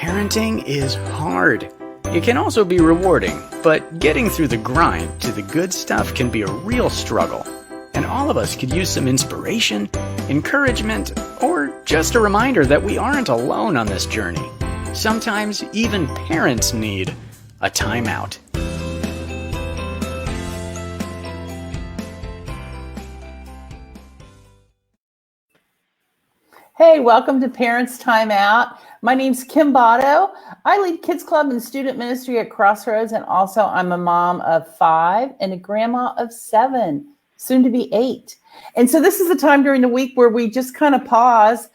Parenting is hard. It can also be rewarding, but getting through the grind to the good stuff can be a real struggle. And all of us could use some inspiration, encouragement, or just a reminder that we aren't alone on this journey. Sometimes even parents need a timeout. Hey, welcome to Parents Time Out. My name's Kim Botto. I lead Kids Club and student ministry at Crossroads, and also I'm a mom of 5 and a grandma of 7, soon to be 8. And so this is the time during the week where we just kind of pause,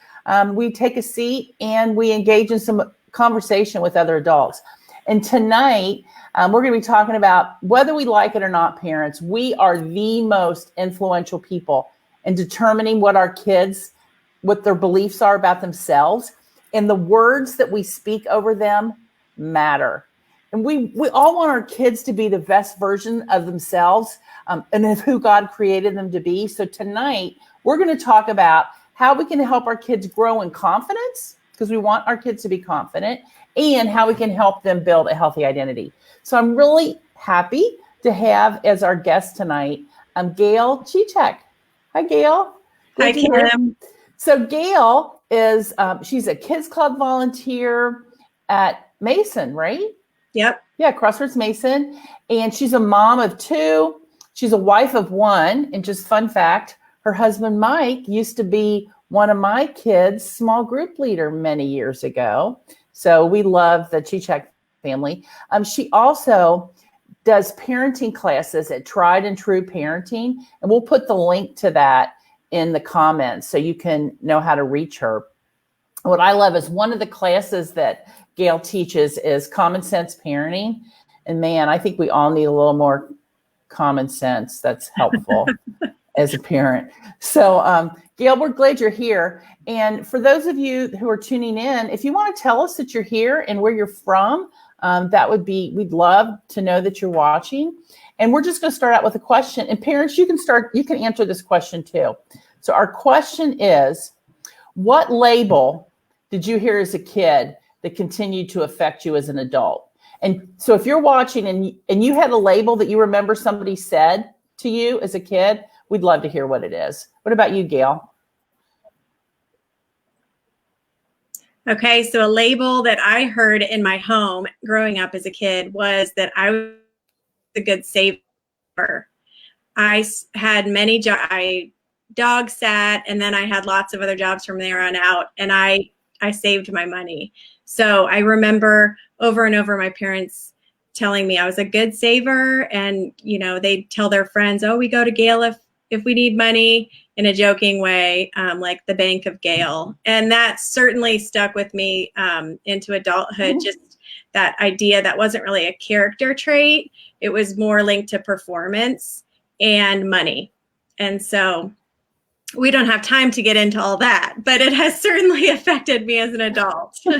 we take a seat, and we engage in some conversation with other adults. And tonight, we're going to be talking about whether we like it or not, parents. We are the most influential people in determining what our kids, what their beliefs are about themselves, and the words that we speak over them matter. And we all want our kids to be the best version of themselves and of who God created them to be. So tonight, we're going to talk about how we can help our kids grow in confidence, because we want our kids to be confident, and how we can help them build a healthy identity. So I'm really happy to have as our guest tonight, Gail Cicak. Hi, Gail. Hi, Kim. So Gail is, she's a Kids Club volunteer at Mason, right? Yep. Yeah, Crossroads Mason. And she's a mom of 2. She's a wife of 1. And just fun fact, her husband, Mike, used to be one of my kids' small group leader many years ago. So we love the Cicak family. She also does parenting classes at Tried and True Parenting. And we'll put the link to that in the comments so you can know how to reach her. What I love is one of the classes that Gail teaches is common sense parenting. And man, I think we all need a little more common sense. That's helpful as a parent. So Gail, we're glad you're here. And for those of you who are tuning in, if you want to tell us that you're here and where you're from, we'd love to know that you're watching. And we're just going to start out with a question. And parents, you can answer this question too. So our question is, what label did you hear as a kid that continued to affect you as an adult? And so if you're watching and you had a label that you remember somebody said to you as a kid, we'd love to hear what it is. What about you, Gail? Okay, so a label that I heard in my home growing up as a kid was that I was a good saver. I had many jobs. I dog sat, and then I had lots of other jobs from there on out, and I saved my money. So I remember over and over my parents telling me I was a good saver, and they'd tell their friends, "Oh, we go to Gail if we need money," in a joking way, like the Bank of Gail. And that certainly stuck with me into adulthood. Just that idea that wasn't really a character trait. It was more linked to performance and money. And so we don't have time to get into all that, but it has certainly affected me as an adult. So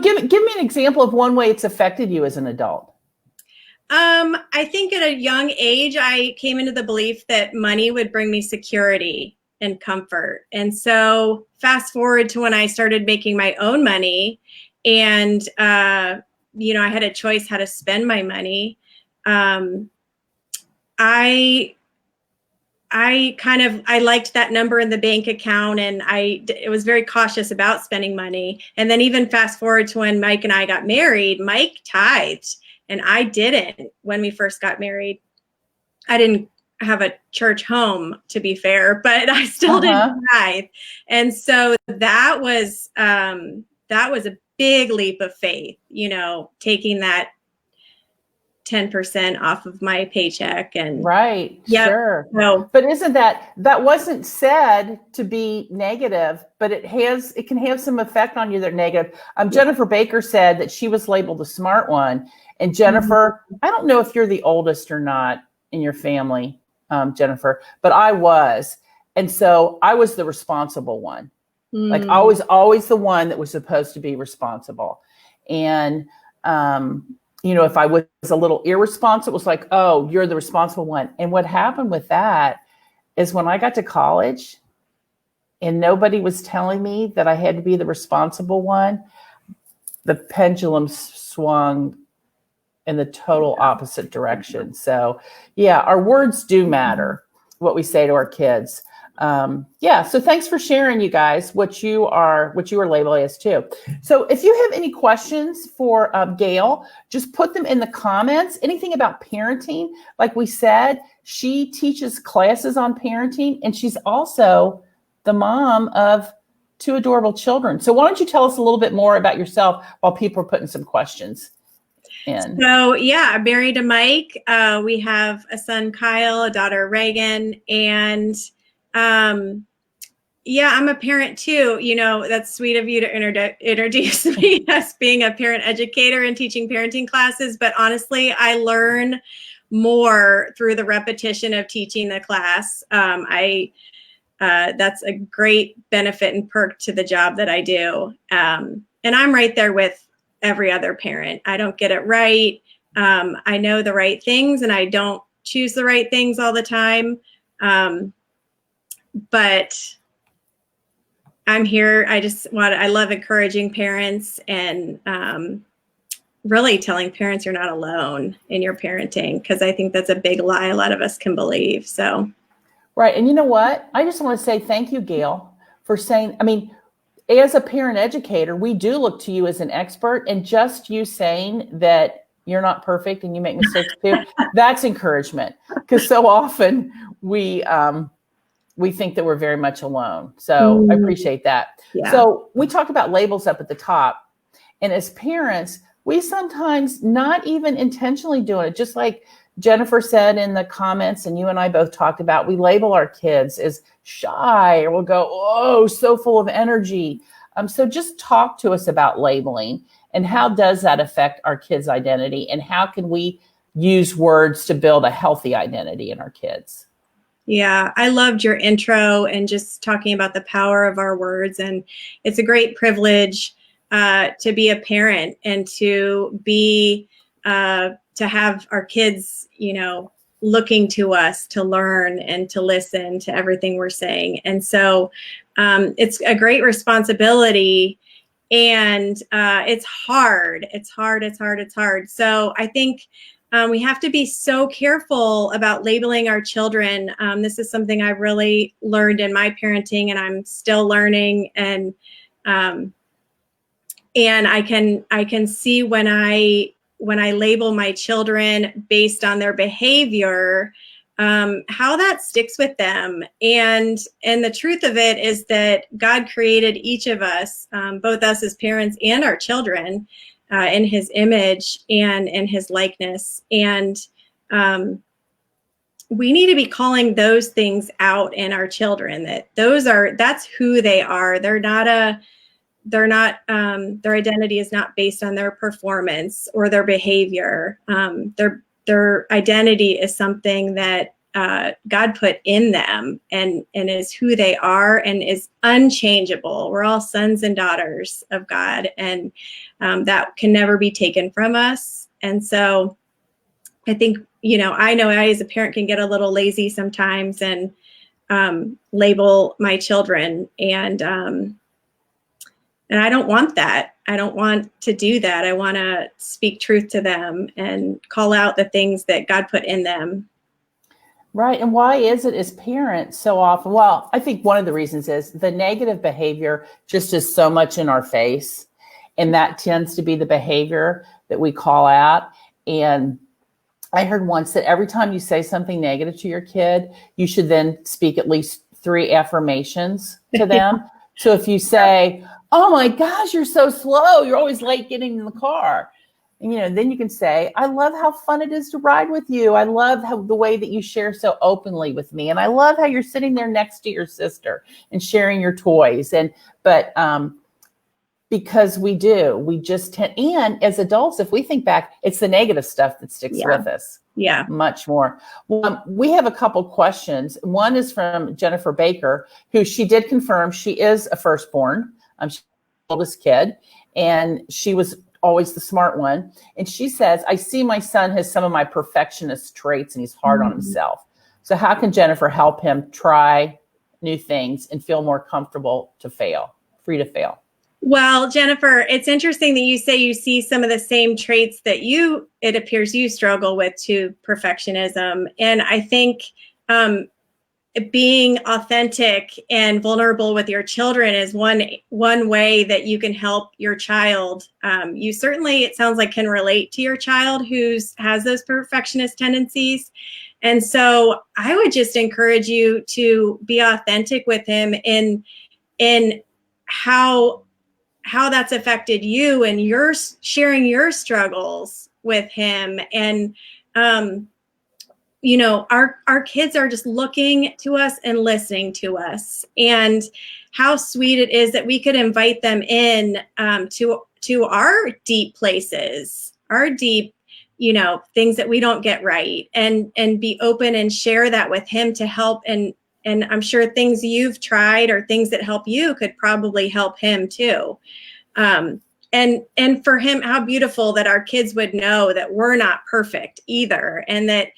give me an example of one way it's affected you as an adult. I think at a young age, I came into the belief that money would bring me security and comfort. And so fast forward to when I started making my own money, and I had a choice how to spend my money. I liked that number in the bank account, and I was very cautious about spending money. And then even fast forward to when Mike and I got married, Mike tithed and I didn't when we first got married. I didn't have a church home, to be fair, but I still didn't tithe. And so that was a big leap of faith, taking that 10% off of my paycheck. And right. Yep. Sure. No. But isn't that wasn't said to be negative, but it can have some effect on you that are negative. Jennifer Baker said that she was labeled the smart one. And Jennifer, I don't know if you're the oldest or not in your family, Jennifer, but I was. And so I was the responsible one. Like I was always the one that was supposed to be responsible. And, if I was a little irresponsible, it was like, oh, you're the responsible one. And what happened with that is when I got to college and nobody was telling me that I had to be the responsible one, the pendulum swung in the total opposite direction. So yeah, our words do matter, what we say to our kids. So thanks for sharing, you guys, what you are labeling as too. So if you have any questions for Gail, just put them in the comments. Anything about parenting, like we said, she teaches classes on parenting, and she's also the mom of 2 adorable children. So why don't you tell us a little bit more about yourself while people are putting some questions in? So yeah, I'm married to Mike. We have a son, Kyle, a daughter, Reagan, and I'm a parent too. That's sweet of you to introduce me as being a parent educator and teaching parenting classes. But honestly, I learn more through the repetition of teaching the class. That's a great benefit and perk to the job that I do. And I'm right there with every other parent. I don't get it right. I know the right things, and I don't choose the right things all the time. But I'm here. I love encouraging parents and really telling parents you're not alone in your parenting, because I think that's a big lie a lot of us can believe. So. Right. And you know what? I just want to say thank you, Gail, for saying, as a parent educator, we do look to you as an expert, and just you saying that you're not perfect and you make mistakes too, that's encouragement, because so often we think that we're very much alone. So I appreciate that. Yeah. So we talked about labels up at the top, and as parents, we sometimes not even intentionally doing it, just like Jennifer said in the comments, and you and I both talked about, we label our kids as shy, or we'll go, oh, so full of energy. So just talk to us about labeling, and how does that affect our kids' identity, and how can we use words to build a healthy identity in our kids? Yeah, I loved your intro and just talking about the power of our words. And it's a great privilege to be a parent and to be to have our kids, looking to us to learn and to listen to everything we're saying. And so it's a great responsibility, and it's hard. It's hard. So I think we have to be so careful about labeling our children. This is something I really learned in my parenting, and I'm still learning. And I can see when I label my children based on their behavior, how that sticks with them. And the truth of it is that God created each of us, both us as parents and our children, in his image and in his likeness. And we need to be calling those things out in our children, that's who they are. Their identity is not based on their performance or their behavior. Their identity is something that God put in them, and is who they are, and is unchangeable. We're all sons and daughters of God, and that can never be taken from us. And so I think, I know I as a parent can get a little lazy sometimes and label my children, and I don't want that. I don't want to do that. I want to speak truth to them and call out the things that God put in them. Right. And why is it as parents so often? Well, I think one of the reasons is the negative behavior just is so much in our face. And that tends to be the behavior that we call out. And I heard once that every time you say something negative to your kid, you should then speak at least 3 affirmations to them. So if you say, oh my gosh, you're so slow, you're always late getting in the car. And, then you can say, I love how fun it is to ride with you. I love the way that you share so openly with me. And I love how you're sitting there next to your sister and sharing your toys. But because we just tend, and as adults, if we think back, it's the negative stuff that sticks with us. Yeah. Much more. We have a couple questions. One is from Jennifer Baker, who she did confirm she is a firstborn. She's the oldest kid, and she was always the smart one. And she says, I see my son has some of my perfectionist traits, and he's hard on himself. So how can Jennifer help him try new things and feel more comfortable to fail, free to fail? Well, Jennifer, it's interesting that you say you see some of the same traits that it appears you struggle with too, perfectionism. And I think being authentic and vulnerable with your children is one way that you can help your child. You certainly, it sounds like, can relate to your child who has those perfectionist tendencies. And so I would just encourage you to be authentic with him in how that's affected you, and you're sharing your struggles with him. And, our kids are just looking to us and listening to us, and how sweet it is that we could invite them in to our deep places, our deep, things that we don't get right, and be open and share that with him to help. And I'm sure things you've tried or things that help you could probably help him too. And for him, how beautiful that our kids would know that we're not perfect either, and that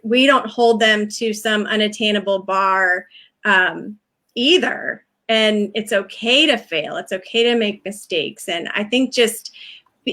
we don't hold them to some unattainable bar either. And it's okay to fail. It's okay to make mistakes. And I think just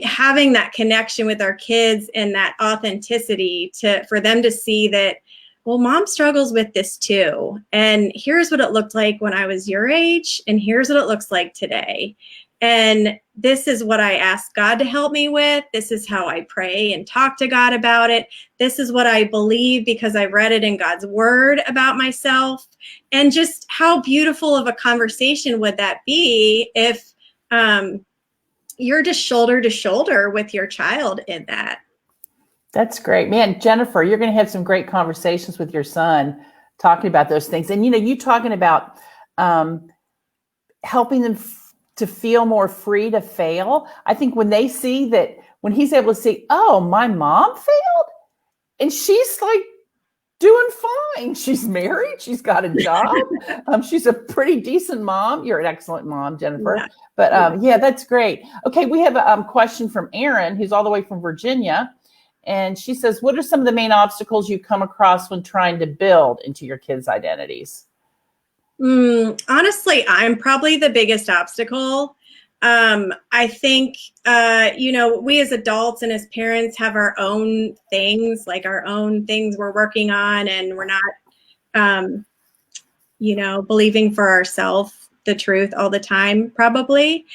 having that connection with our kids and that authenticity for them to see that, well, mom struggles with this too. And here's what it looked like when I was your age, and here's what it looks like today. And this is what I asked God to help me with. This is how I pray and talk to God about it. This is what I believe because I read it in God's word about myself. And just how beautiful of a conversation would that be if you're just shoulder to shoulder with your child in that. That's great. Man, Jennifer, you're going to have some great conversations with your son talking about those things. And, you talking about helping them to feel more free to fail. I think when they see that, when he's able to see, oh, my mom failed and she's like doing fine. She's married. She's got a job. She's a pretty decent mom. You're an excellent mom, Jennifer. Yeah. But yeah, that's great. Okay. We have a question from Erin, who's all the way from Virginia. And she says, what are some of the main obstacles you come across when trying to build into your kids' identities? Honestly, I'm probably the biggest obstacle. I think, we as adults and as parents have our own things, like our own things we're working on, and we're not, believing for ourselves the truth all the time, probably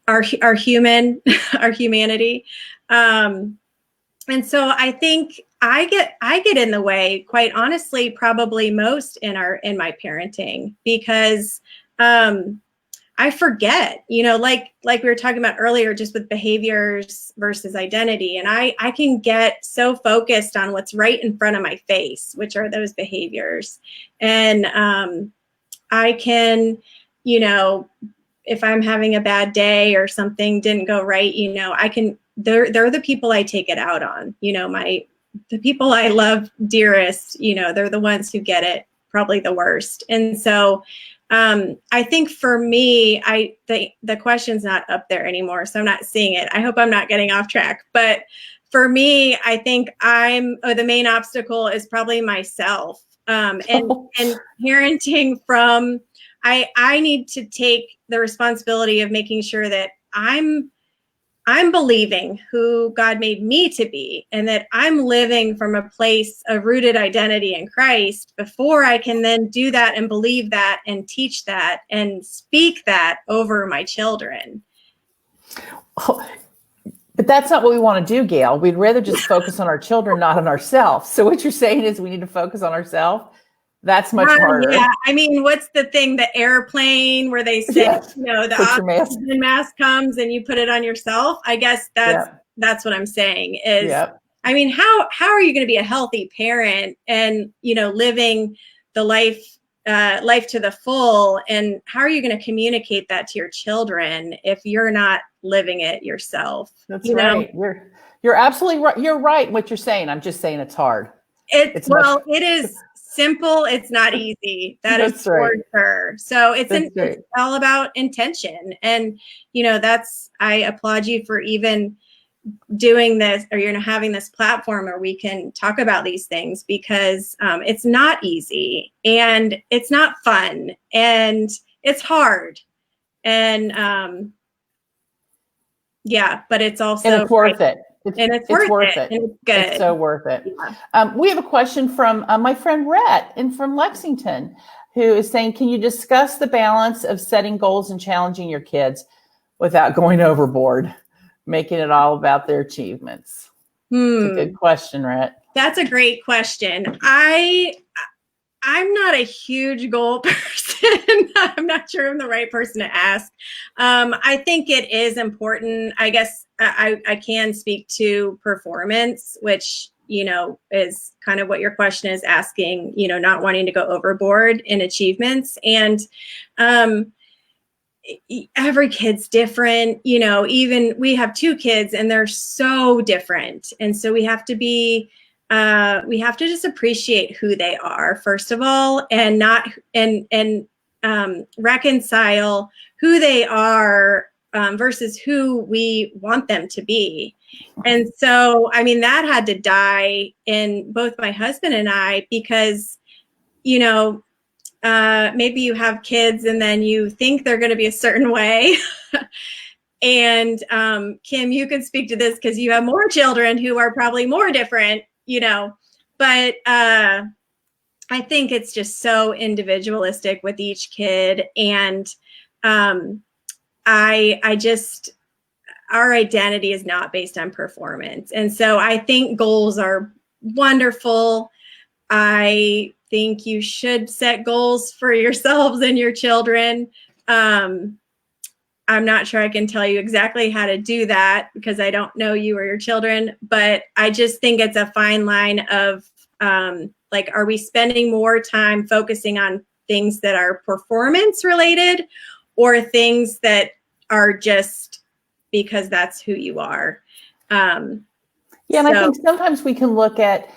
our humanity. And so I think I get in the way, quite honestly, probably most in my parenting, because I forget, like we were talking about earlier, just with behaviors versus identity. And I can get so focused on what's right in front of my face, which are those behaviors. And I can, if I'm having a bad day or something didn't go right, they're the people I take it out on, the people I love dearest, they're the ones who get it probably the worst. And so I think for me, the question's not up there anymore, so I'm not seeing it. I hope I'm not getting off track. But for me, I think the main obstacle is probably myself, and parenting from, I need to take the responsibility of making sure that I'm believing who God made me to be, and that I'm living from a place of rooted identity in Christ before I can then do that and believe that and teach that and speak that over my children. Oh, but that's not what we want to do, Gail. We'd rather just focus on our children, not on ourselves. So what you're saying is we need to focus on ourselves. That's much harder. Yeah, I mean, what's the thing, the airplane where they say, yes. The oxygen mask comes and you put it on yourself? I guess that's what I'm saying is, I mean, how are you going to be a healthy parent and, living the life to the full? And how are you going to communicate that to your children if you're not living it yourself? That's right. You're absolutely right. You're right in what you're saying. I'm just saying it's hard. It is simple. It's not easy. That's for sure. So it's all about intention. And, I applaud you for even, doing this, or having this platform where we can talk about these things, because it's not easy, and it's not fun, and it's hard, and but it's also, and it's worth it. It's worth it. And it's good. It's so worth it. Yeah. We have a question from my friend Rhett from Lexington, who is saying, can you discuss the balance of setting goals and challenging your kids without going overboard, making it all about their achievements? It's a good question, Rhett. That's a great question. I'm not a huge goal person. I'm not sure I'm the right person to ask. I think it is important. I guess I can speak to performance, which, is kind of what your question is asking, not wanting to go overboard in achievements. And every kid's different, even we have 2 kids and they're so different. And so we have to just appreciate who they are, first of all, and not reconcile who they are versus who we want them to be. And so, that had to die in both my husband and I, because, maybe you have kids and then you think they're going to be a certain way. And Kim, you can speak to this because you have more children who are probably more different, but I think it's just so individualistic with each kid. And our identity is not based on performance. And so I think goals are wonderful. I think you should set goals for yourselves and your children. I'm not sure I can tell you exactly how to do that because I don't know you or your children, but I just think it's a fine line of are we spending more time focusing on things that are performance related or things that are just because that's who you are? And I think sometimes we can look at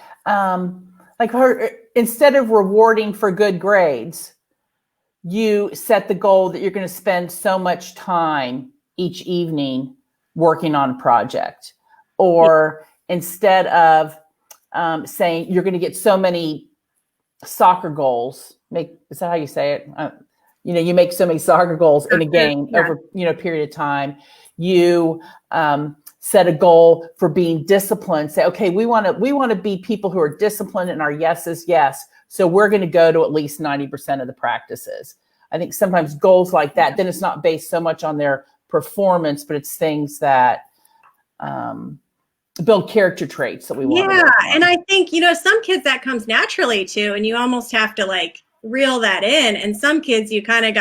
instead of rewarding for good grades, you set the goal that you're going to spend so much time each evening working on a project. Or instead of saying you're going to get so many soccer goals, is that how you say it? You make so many soccer goals in a game over a period of time. You set a goal for being disciplined. Say, okay, we want to be people who are disciplined, and our yes is yes. So we're going to go to at least 90% of the practices. I think sometimes goals like that, then it's not based so much on their performance, but it's things that build character traits that we want. Yeah, and I think some kids that comes naturally too, and you almost have to reel that in. And some kids you kind of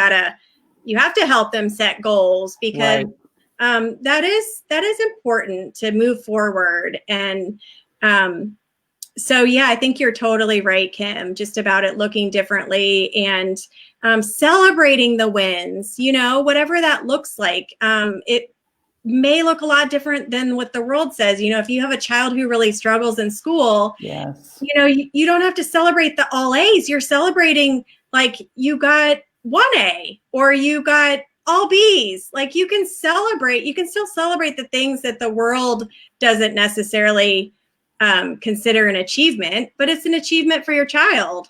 you have to help them set goals because. Right. That is important to move forward. And so, I think you're totally right, Kim, just about it looking differently and celebrating the wins, whatever that looks like. It may look a lot different than what the world says. If you have a child who really struggles in school, yes, you don't have to celebrate the all A's. You're celebrating you got 1A or you got all B's. You can still celebrate the things that the world doesn't necessarily consider an achievement, but it's an achievement for your child.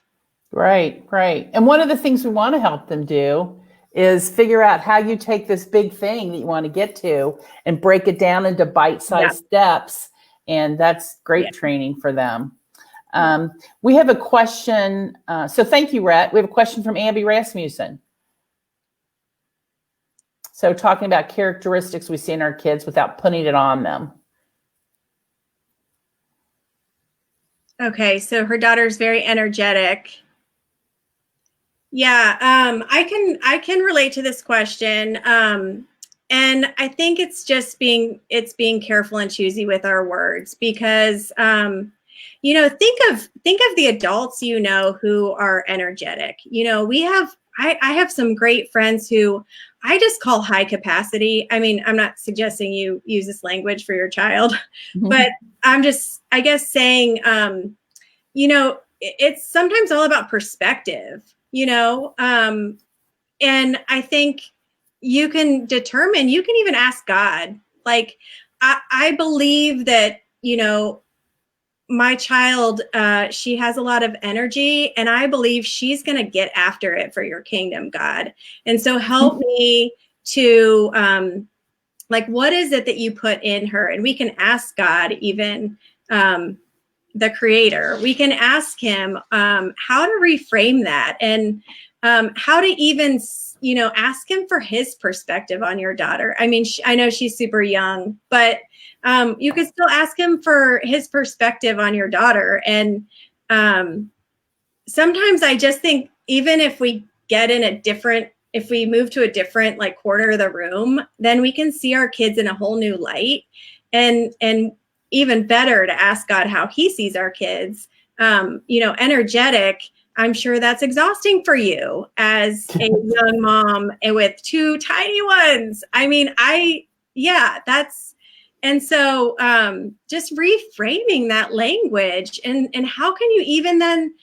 Right. And one of the things we want to help them do is figure out how you take this big thing that you want to get to and break it down into bite-sized steps. And that's great training for them. We have a question. So thank you, Rhett. We have a question from Abby Rasmussen. So talking about characteristics we see in our kids without putting it on them. Okay, so her daughter's very energetic. Yeah, I can relate to this question. And I think it's just being careful and choosy with our words because think of the adults who are energetic. I have some great friends who I just call high capacity. I'm not suggesting you use this language for your child, but I'm just, I guess, saying, it's sometimes all about perspective, and I think you can even ask God, I believe that, my child, she has a lot of energy, and I believe she's going to get after it for your kingdom, God. And so help me to, what is it that you put in her? And we can ask God, even the creator, we can ask him how to reframe that, and how to even, ask him for his perspective on your daughter. I mean, I know she's super young, but you could still ask him for his perspective on your daughter. And sometimes I just think, even if we if we move to a different corner of the room, then we can see our kids in a whole new light. And even better to ask God how he sees our kids. Energetic, I'm sure that's exhausting for you as a young mom and with two tiny ones. I mean, and so just reframing that language, and how can you even then,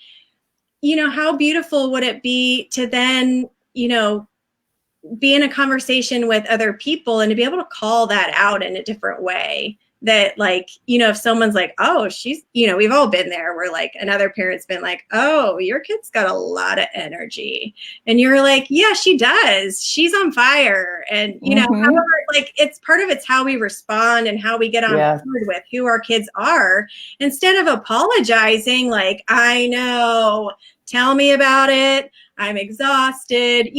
how beautiful would it be to then, be in a conversation with other people and to be able to call that out in a different way. That if someone's like, oh, she's, we've all been there where another parent's been like, oh, your kid's got a lot of energy. And you're like, yeah, she does. She's on fire. And, however, it's part of it's how we respond and how we get on board with who our kids are, instead of apologizing. I know, tell me about it. I'm exhausted.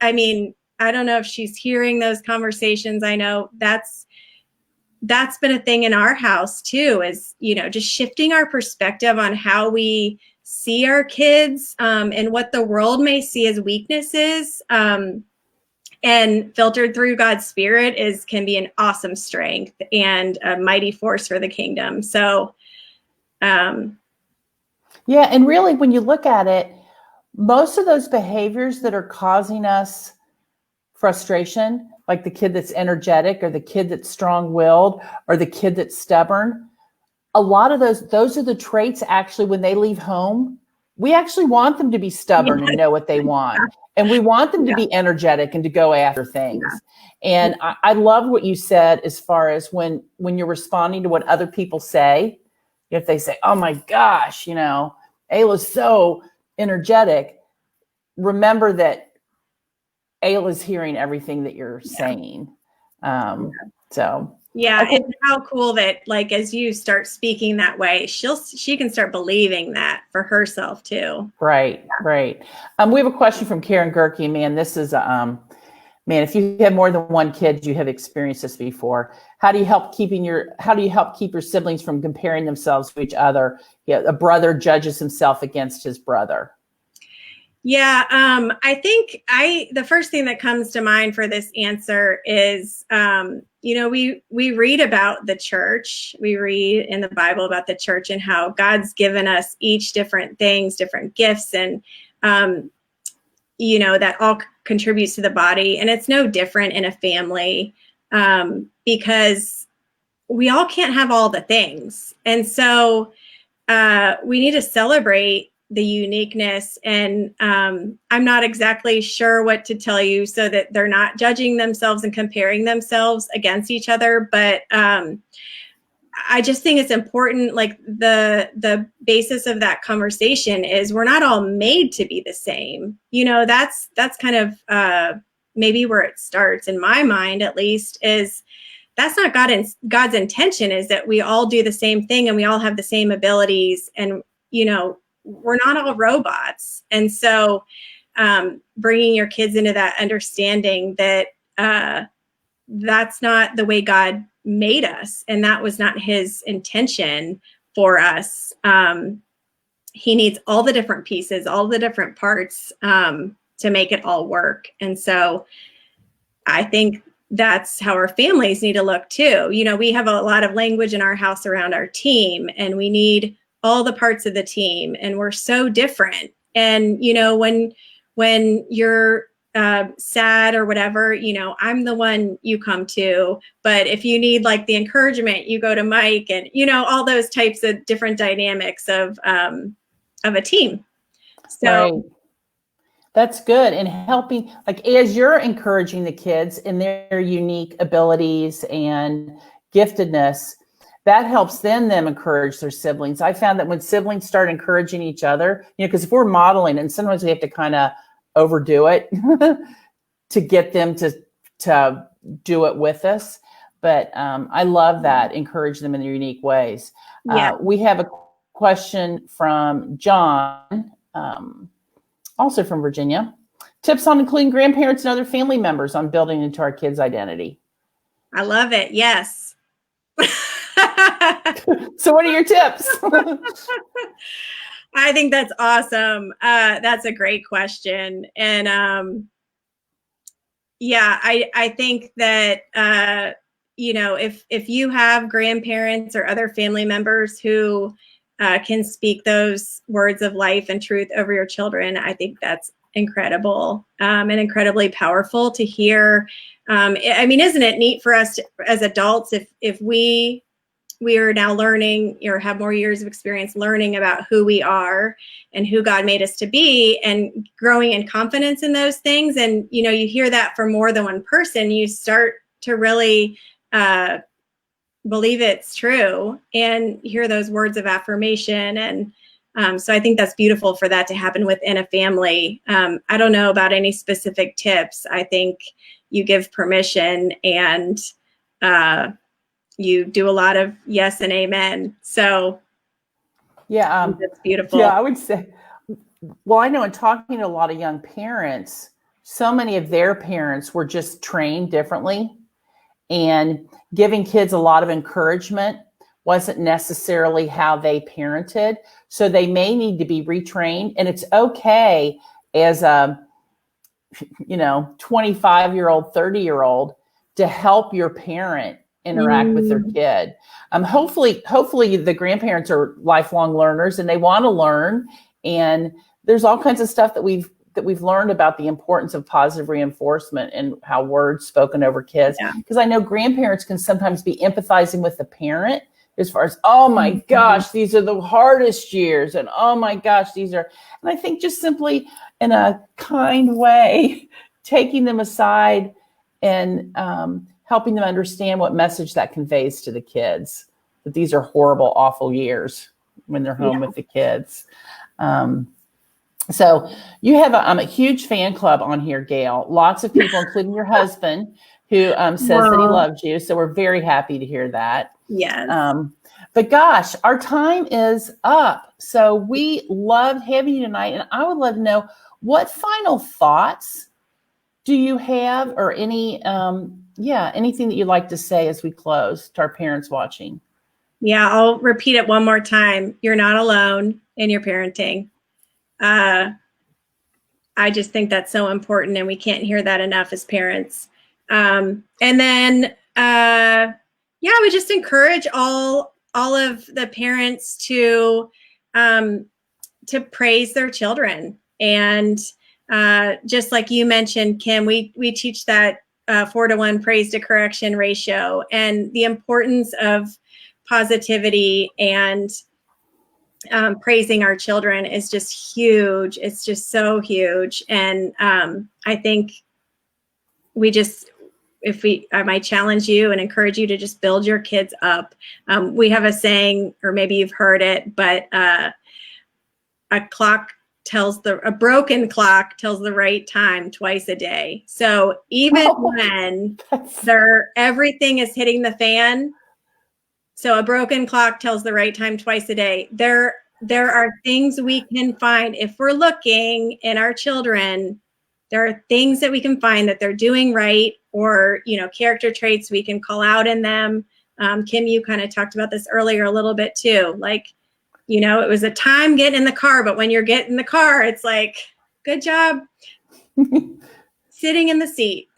I mean, I don't know if she's hearing those conversations. I know that's been a thing in our house too, is, just shifting our perspective on how we see our kids, and what the world may see as weaknesses, and filtered through God's Spirit can be an awesome strength and a mighty force for the kingdom. So, and really, when you look at it, most of those behaviors that are causing us frustration, like the kid that's energetic, or the kid that's strong-willed, or the kid that's stubborn, a lot of those are the traits, actually, when they leave home, we actually want them to be stubborn and know what they want. And we want them to be energetic and to go after things. And I love what you said, as far as when you're responding to what other people say. If they say, oh my gosh, Ayla's so energetic, remember that Ayla's hearing everything that you're saying. So and how cool that as you start speaking that way, she can start believing that for herself too. Right. We have a question from Karen Gerke. Man, this is if you have more than one kid, you have experienced this before. How do you help keep your siblings from comparing themselves to each other? A brother judges himself against his brother. Yeah, I think the first thing that comes to mind for this answer is, we read about the church. We read in the Bible about the church and how God's given us each different things, different gifts, and, that all contributes to the body. And it's no different in a family, because we all can't have all the things. And so we need to celebrate the uniqueness. And I'm not exactly sure what to tell you so that they're not judging themselves and comparing themselves against each other. But I just think it's important, the basis of that conversation is we're not all made to be the same. That's kind of maybe where it starts, in my mind at least, is that's not God's intention, is that we all do the same thing and we all have the same abilities, and we're not all robots. And so bringing your kids into that understanding that that's not the way God made us, and that was not his intention for us. He needs all the different pieces, all the different parts to make it all work. And so I think that's how our families need to look too. We have a lot of language in our house around our team, and we need all the parts of the team, and we're so different. And, when you're sad or whatever, I'm the one you come to, but if you need the encouragement, you go to Mike, and, all those types of different dynamics of a team. So right. That's good. And helping, as you're encouraging the kids in their unique abilities and giftedness, that helps them encourage their siblings. I found that when siblings start encouraging each other, because if we're modeling, and sometimes we have to kind of overdo it to get them to do it with us. But I love that, encourage them in their unique ways. Yeah. We have a question from John, also from Virginia. Tips on including grandparents and other family members on building into our kids' identity. I love it. Yes. So what are your tips? I think that's awesome. That's a great question. And I think that, if you have grandparents or other family members who can speak those words of life and truth over your children, I think that's incredible and incredibly powerful to hear. Isn't it neat for us as adults if we are now learning or have more years of experience learning about who we are and who God made us to be and growing in confidence in those things. And, you hear that from more than one person, you start to really believe it's true and hear those words of affirmation. And so I think that's beautiful for that to happen within a family. I don't know about any specific tips. I think you give permission and you do a lot of yes and amen. So yeah, that's beautiful. Yeah, I would say, well, I know in talking to a lot of young parents, so many of their parents were just trained differently, and giving kids a lot of encouragement wasn't necessarily how they parented. So they may need to be retrained, and it's okay as a 25-year-old, 30-year-old to help your parent interact with their kid. Hopefully the grandparents are lifelong learners and they want to learn. And there's all kinds of stuff that we've learned about the importance of positive reinforcement and how words spoken over kids. Because I know grandparents can sometimes be empathizing with the parent as far as, oh my gosh, these are the hardest years. And oh my gosh, and I think just simply in a kind way, taking them aside and helping them understand what message that conveys to the kids, that these are horrible, awful years when they're home with the kids. So you have a huge fan club on here, Gail. Lots of people, including your husband, who says that he loves you. So we're very happy to hear that. Yes. But gosh, our time is up. So we loved having you tonight. And I would love to know, what final thoughts do you have, or anything that you'd like to say as we close to our parents watching? Yeah, I'll repeat it one more time. You're not alone in your parenting. I just think that's so important, and we can't hear that enough as parents. And then, I would just encourage all of the parents to praise their children. And just like you mentioned, Kim, we teach that 4-to-1 praise to correction ratio, and the importance of positivity and praising our children is just huge. It's just so huge. And I think I might challenge you and encourage you to just build your kids up. We have a saying, or maybe you've heard it, but a broken clock tells the right time twice a day. So even when everything is hitting the fan, so a broken clock tells the right time twice a day. There are things we can find if we're looking in our children. There are things that we can find that they're doing right, or, character traits we can call out in them. Kim, you kind of talked about this earlier a little bit too. Like, it was a time getting in the car, but when you're getting in the car, it's like, good job sitting in the seat.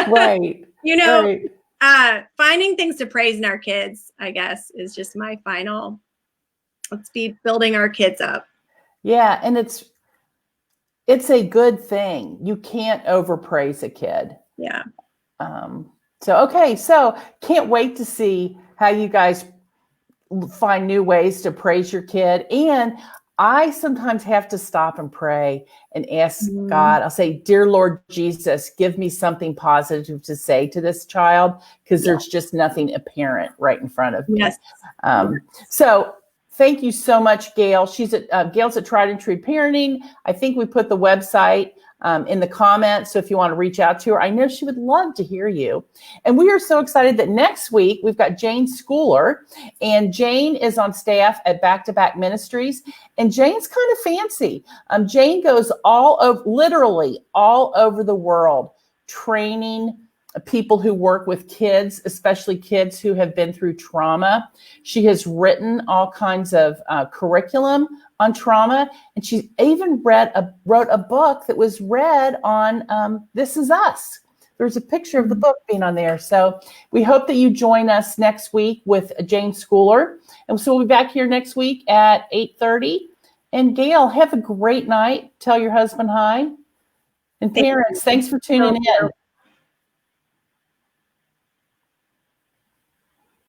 Right. Right. Finding things to praise in our kids, I guess, is just my final. Let's be building our kids up. Yeah. And it's a good thing. You can't overpraise a kid. Yeah. So can't wait to see how you guys find new ways to praise your kid. And I sometimes have to stop and pray and ask God. I'll say, "Dear Lord Jesus, give me something positive to say to this child," because there's just nothing apparent right in front of me. Yes. So thank you so much, Gail. She's at Gail's at Tried and True Parenting. I think we put the website in the comments. So if you want to reach out to her, I know she would love to hear you. And we are so excited that next week we've got Jane Schooler, and Jane is on staff at Back to Back Ministries. And Jane's kind of fancy. Jane goes literally all over the world, training people who work with kids, especially kids who have been through trauma. She has written all kinds of curriculum on trauma, and she even wrote a book that was read on This Is Us. There's a picture of the book being on there. So we hope that you join us next week with Jane Schooler. And so we'll be back here next week at 8:30. And Gail, have a great night. Tell your husband hi. And parents, thanks for tuning in.